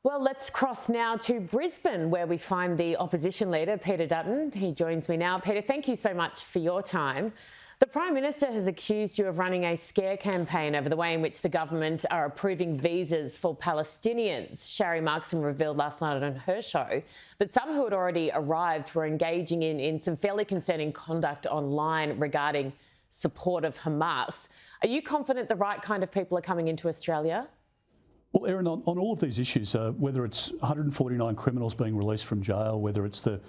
Well, let's cross now to Brisbane, where we find the opposition leader, Peter Dutton. He joins me now. Peter, thank you so much for your time. The Prime Minister has accused you of running a scare campaign over the way in which the government are approving visas for Palestinians. Sharri Markson revealed last night on her show that some who had already arrived were engaging in some fairly concerning conduct online regarding support of Hamas. Are you confident the right kind of people are coming into Australia? Well, Erin, on all of these issues, whether it's 149 criminals being released from jail, whether it's the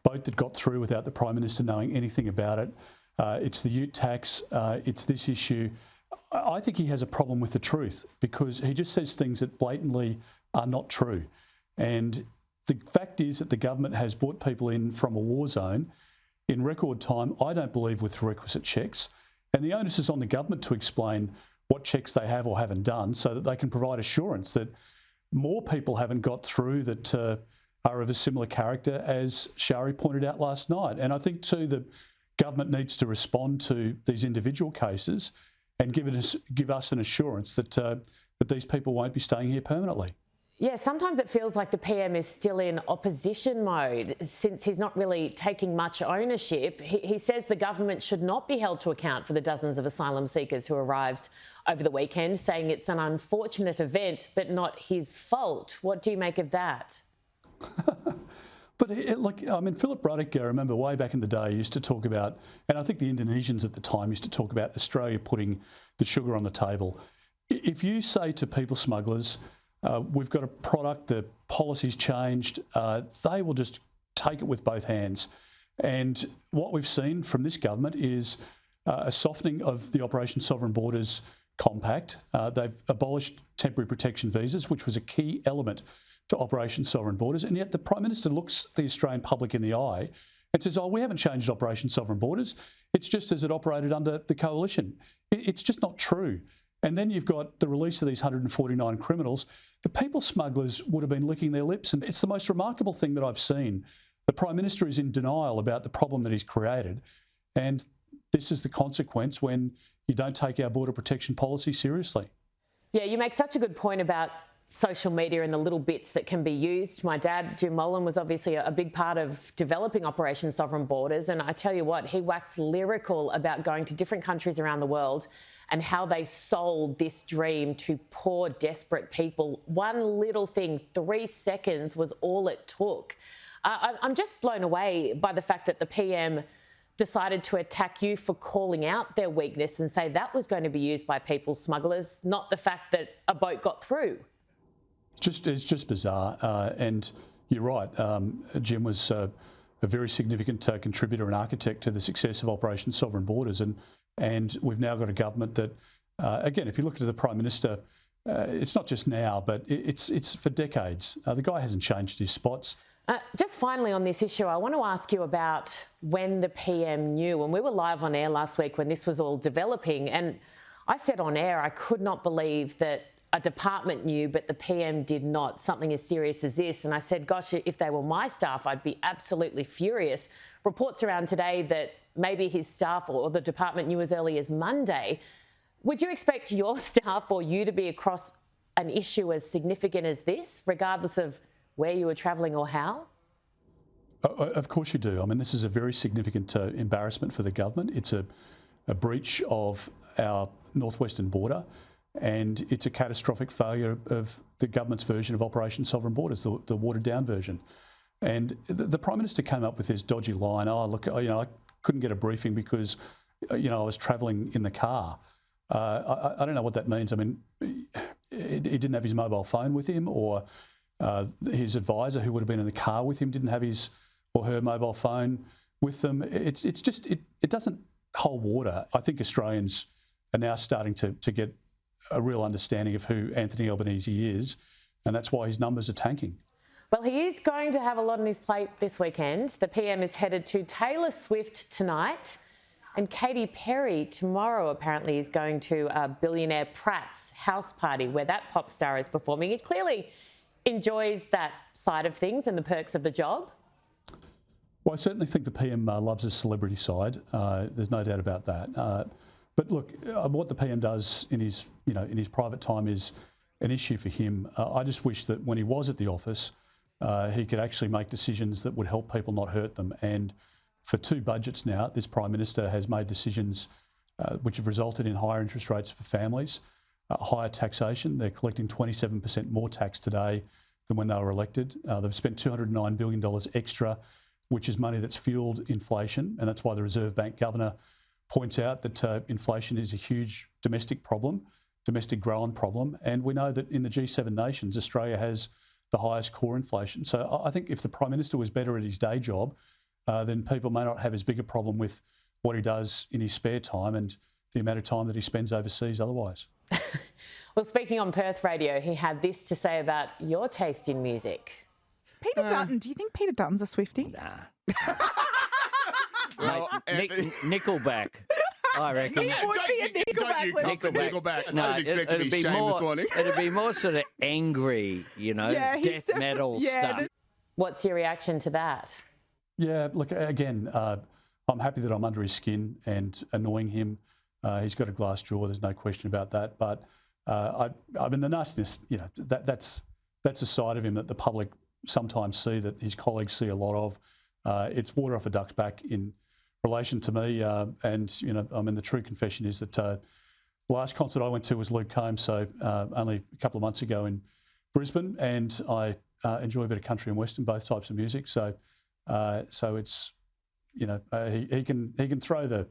boat that got through without the Prime Minister knowing anything about it, it's the ute tax, it's this issue, I think he has a problem with the truth because he just says things that blatantly are not true. And the fact is that the government has brought people in from a war zone in record time, I don't believe with requisite checks. And the onus is on the government to explain what checks they have or haven't done so that they can provide assurance that more people haven't got through that are of a similar character as Sharri pointed out last night. And I think too the government needs to respond to these individual cases and give us an assurance that that these people won't be staying here permanently. Yeah, sometimes it feels like the PM is still in opposition mode since he's not really taking much ownership. He says the government should not be held to account for the dozens of asylum seekers who arrived over the weekend, saying it's an unfortunate event but not his fault. What do you make of that? But Philip Ruddock, I remember way back in the day, used to talk about, and I think the Indonesians at the time used to talk about Australia putting the sugar on the table. If you say to people smugglers, we've got a product, the policy's changed, they will just take it with both hands. And what we've seen from this government is a softening of the Operation Sovereign Borders compact. They've abolished temporary protection visas, which was a key element to Operation Sovereign Borders. And yet the Prime Minister looks the Australian public in the eye and says, oh, we haven't changed Operation Sovereign Borders. It's just as it operated under the coalition. It's just not true. And then you've got the release of these 149 criminals. The people smugglers would have been licking their lips. And it's the most remarkable thing that I've seen. The Prime Minister is in denial about the problem that he's created. And this is the consequence when you don't take our border protection policy seriously. Yeah, you make such a good point about social media and the little bits that can be used. My dad, Jim Molan, was obviously a big part of developing Operation Sovereign Borders. And I tell you what, he waxed lyrical about going to different countries around the world and how they sold this dream to poor, desperate people. One little thing, 3 seconds was all it took. I'm just blown away by the fact that the PM decided to attack you for calling out their weakness and say that was going to be used by people smugglers, not the fact that a boat got through. It's just bizarre. And you're right, Jim was a very significant contributor and architect to the success of Operation Sovereign Borders. And we've now got a government that, again, if you look at the Prime Minister, it's not just now, but it's for decades. The guy hasn't changed his spots. Just finally on this issue, I want to ask you about when the PM knew. And we were live on air last week when this was all developing. And I said on air, I could not believe that a department knew, but the PM did not, something as serious as this. And I said, gosh, if they were my staff, I'd be absolutely furious. Reports around today that maybe his staff or the department knew as early as Monday. Would you expect your staff or you to be across an issue as significant as this, regardless of where you were travelling or how? Of course you do. I mean, this is a very significant embarrassment for the government. It's a breach of our northwestern border. And it's a catastrophic failure of the government's version of Operation Sovereign Borders, the watered-down version. And the Prime Minister came up with this dodgy line, oh, look, I couldn't get a briefing because, I was travelling in the car. I don't know what that means. I mean, he didn't have his mobile phone with him, or his advisor who would have been in the car with him didn't have his or her mobile phone with them. It doesn't hold water. I think Australians are now starting to get a real understanding of who Anthony Albanese is, and that's why his numbers are tanking. Well, he is going to have a lot on his plate this weekend. The PM is headed to Taylor Swift tonight, and Katy Perry tomorrow apparently is going to billionaire Pratt's house party where that pop star is performing. He clearly enjoys that side of things and the perks of the job. Well, I certainly think the PM loves his celebrity side. There's no doubt about that. But look, what the PM does in his private time is an issue for him. I just wish that when he was at the office, he could actually make decisions that would help people, not hurt them. And for 2 budgets now, this Prime Minister has made decisions which have resulted in higher interest rates for families, higher taxation. They're collecting 27% more tax today than when they were elected. They've spent $209 billion extra, which is money that's fueled inflation. And that's why the Reserve Bank Governor points out that inflation is a huge domestic problem, domestic grown problem. And we know that in the G7 nations, Australia has the highest core inflation. So I think if the Prime Minister was better at his day job, then people may not have as big a problem with what he does in his spare time and the amount of time that he spends overseas otherwise. Well, speaking on Perth radio, he had this to say about your taste in music. Peter Dutton, do you think Peter Dutton's a Swiftie? Nah. Well, Nickelback, I reckon. He would be a Nickelback. No, I didn't expect to be shamed this morning. It'd be more sort of angry, you know, Yeah, he's death metal stuff. What's your reaction to that? Yeah, look, again, I'm happy that I'm under his skin and annoying him. He's got a glass jaw, there's no question about that. But I mean, the nastiness, you know, that's a side of him that the public sometimes see, that his colleagues see a lot of. It's water off a duck's back in relation to me. And, you know, I mean, the true confession is that the last concert I went to was Luke Combs, so only a couple of months ago in Brisbane, and I enjoy a bit of country and western, both types of music. So it's, you know, he can throw the,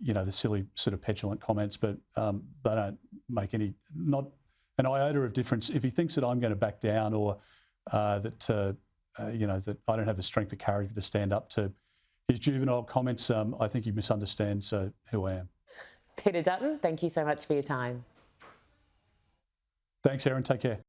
you know, the silly sort of petulant comments, but they don't make not an iota of difference. If he thinks that I'm going to back down, or that you know, that I don't have the strength of character to stand up to his juvenile comments, I think he misunderstands who I am. Peter Dutton, thank you so much for your time. Thanks, Erin. Take care.